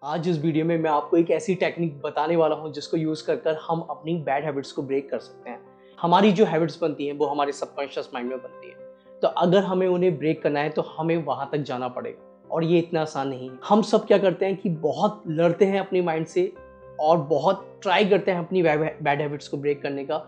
आज इस वीडियो में मैं आपको एक ऐसी टेक्निक बताने वाला हूं जिसको यूज कर हम अपनी बैड हैबिट्स को ब्रेक कर सकते हैं। हमारी जो हैबिट्स बनती हैं वो हमारे सबकॉन्शियस माइंड में बनती है। तो अगर हमें उन्हें ब्रेक करना है तो हमें वहां तक जाना पड़ेगा और ये इतना आसान नहीं है। हम सब क्या करते हैं कि बहुत लड़ते हैं अपनी माइंड से और बहुत ट्राई करते हैं अपनी बैड हैबिट्स को ब्रेक करने का,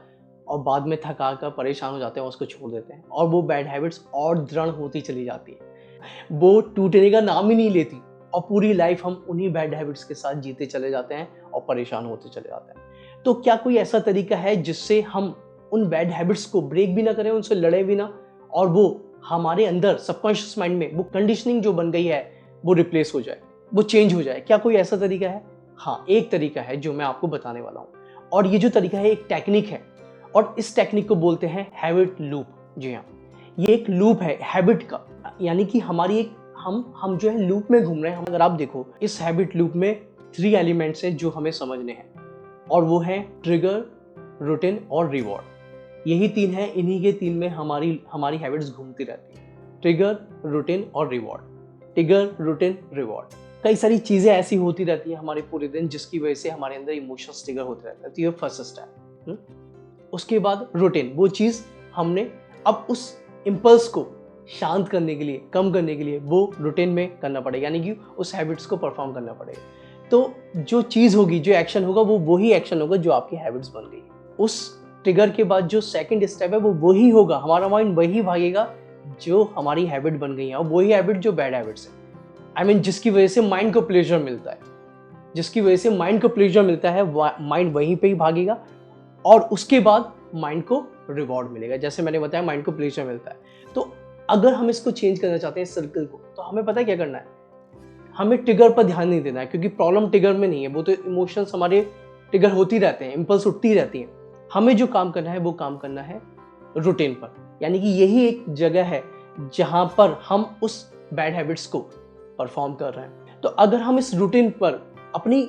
और बाद में थका कर परेशान हो जाते हैं और उसको छोड़ देते हैं और वो बैड हैबिट्स और दृढ़ होती चली जाती है। वो टूटने का नाम ही नहीं लेती और पूरी लाइफ हम उन्हीं बैड हैबिट्स के साथ जीते चले जाते हैं और परेशान होते चले जाते हैं। तो क्या कोई ऐसा तरीका है जिससे हम उन बैड हैबिट्स को ब्रेक भी ना करें, उनसे लड़े भी ना, और वो हमारे अंदर सबकॉन्शियस माइंड में वो कंडीशनिंग जो बन गई है वो रिप्लेस हो जाए, वो चेंज हो जाए? क्या कोई ऐसा तरीका है? हाँ, एक तरीका है जो मैं आपको बताने वाला हूँ, और ये जो तरीका है एक टेक्निक है और इस टेक्निक को बोलते हैं हैबिट लूप। जी हाँ, ये एक लूप है हैबिट का, यानी कि हमारी एक हम जो है लूप में घूम रहे हैं। अगर आप देखो इस हैबिट लूप में 3 एलिमेंट्स हैं जो हमें समझने हैं, और वो है ट्रिगर, रूटीन और रिवॉर्ड। यही 3 हैं, इन्हीं के 3 में हमारी हैबिट्स घूमती रहती हैं। ट्रिगर, रूटीन और रिवॉर्ड। Trigger, routine, reward. कई सारी चीजें ऐसी होती रहती हैं हमारे पूरे दिन जिसकी वजह से हमारे अंदर इमोशंस ट्रिगर होते रहते हैं। तो ये फर्स्ट स्टेप। उसके बाद रूटीन, वो चीज हमने अब उस इम्पल्स को शांत करने के लिए, कम करने के लिए वो रूटीन में करना पड़ेगा, यानी कि उस हैबिट्स को परफॉर्म करना पड़ेगा। तो जो चीज़ होगी, जो एक्शन होगा, वो वही एक्शन होगा जो आपकी हैबिट्स बन गई। उस ट्रिगर के बाद जो सेकंड स्टेप है वो वही होगा, हमारा माइंड वही भागेगा जो हमारी हैबिट बन गई है, और वही हैबिट जो बैड हैबिट्स है। जिसकी वजह से माइंड को प्लेजर मिलता है, जिसकी वजह से माइंड को प्लेजर मिलता है, माइंड वहीं पे ही भागेगा, और उसके बाद माइंड को रिवॉर्ड मिलेगा। जैसे मैंने बताया, माइंड को प्लेजर मिलता है। तो अगर हम इसको चेंज करना चाहते हैं, इस सर्कल को, तो हमें पता है क्या करना है। हमें ट्रिगर पर ध्यान नहीं देना है, क्योंकि प्रॉब्लम ट्रिगर में नहीं है, वो तो इमोशंस हमारे ट्रिगर होती रहते हैं, इंपल्स उठती रहती हैं। हमें जो काम करना है वो काम करना है रूटीन पर, यानी कि यही एक जगह है जहां पर हम उस बैड हैबिट्स को परफॉर्म कर रहे हैं। तो अगर हम इस रूटीन पर अपनी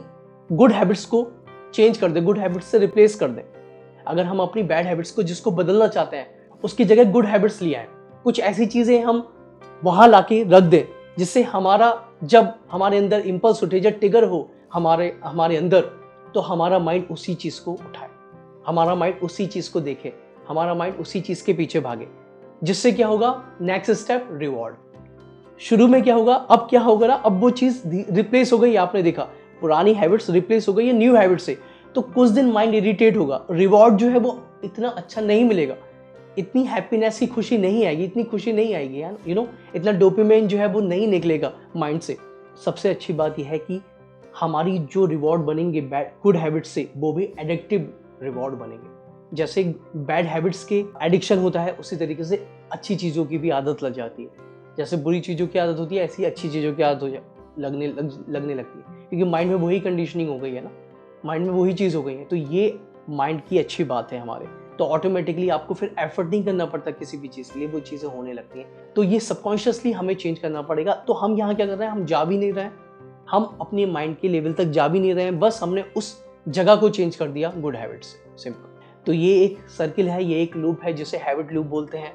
गुड हैबिट्स को चेंज कर दें, गुड हैबिट्स से रिप्लेस कर दें, अगर हम अपनी बैड हैबिट्स को जिसको बदलना चाहते हैं उसकी जगह गुड हैबिट्स ले आए, कुछ ऐसी चीजें हम वहां लाके रख दें जिससे हमारा, जब हमारे अंदर इंपल्स उठे, जब ट्रिगर हो हमारे अंदर, तो हमारा माइंड उसी चीज को उठाए, हमारा माइंड उसी चीज को देखे, हमारा माइंड उसी चीज के पीछे भागे। जिससे क्या होगा? Next step reward. शुरू में क्या होगा, अब क्या होगा ना, अब वो चीज रिप्लेस हो गई, आपने देखा पुरानी हैबिट्स रिप्लेस हो गई है न्यू हैबिट से, तो कुछ दिन माइंड इरिटेट होगा, रिवॉर्ड जो है वो इतना अच्छा नहीं मिलेगा, इतनी हैप्पीनेस की खुशी नहीं आएगी, इतनी खुशी नहीं आएगी यार, इतना डोपामाइन जो है वो नहीं निकलेगा माइंड से। सबसे अच्छी बात यह है कि हमारी जो रिवॉर्ड बनेंगे गुड हैबिट से, वो भी एडिक्टिव रिवॉर्ड बनेंगे। जैसे बैड हैबिट्स के एडिक्शन होता है, उसी तरीके से अच्छी चीज़ों की भी आदत लग जाती है। जैसे बुरी चीज़ों की आदत होती है, ऐसी अच्छी चीज़ों की आदत लगने लगती है, क्योंकि माइंड में वही कंडीशनिंग हो गई है ना, माइंड में वही चीज़ हो गई है। तो ये माइंड की अच्छी बात है हमारे, तो ऑटोमेटिकली आपको फिर एफर्ट नहीं करना पड़ता किसी भी चीज़ के लिए, वो चीज़ें होने लगती हैं। तो ये सबकॉन्शियसली हमें चेंज करना पड़ेगा। तो हम यहाँ क्या कर रहे हैं, हम जा भी नहीं रहे हैं, हम अपने माइंड के लेवल तक जा भी नहीं रहे हैं, बस हमने उस जगह को चेंज कर दिया गुड हैबिट से, सिंपल। तो ये एक सर्किल है, ये एक लूप है जिसे हैबिट लूप बोलते हैं,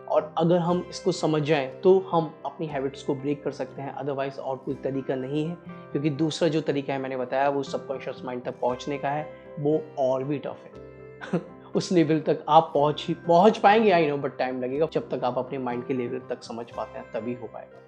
और अगर हम इसको समझ जाएं तो हम अपनी हैबिट्स को ब्रेक कर सकते हैं। अदरवाइज और कोई तरीका नहीं है, क्योंकि दूसरा जो तरीका है मैंने बताया वो सबकॉन्शियस माइंड तक पहुंचने का है, वो और भी टफ है। उस लेवल तक आप पहुंच पाएंगे, आई नो, बट टाइम लगेगा। जब तक आप अपने माइंड के लेवल तक समझ पाते हैं तभी हो पाएगा।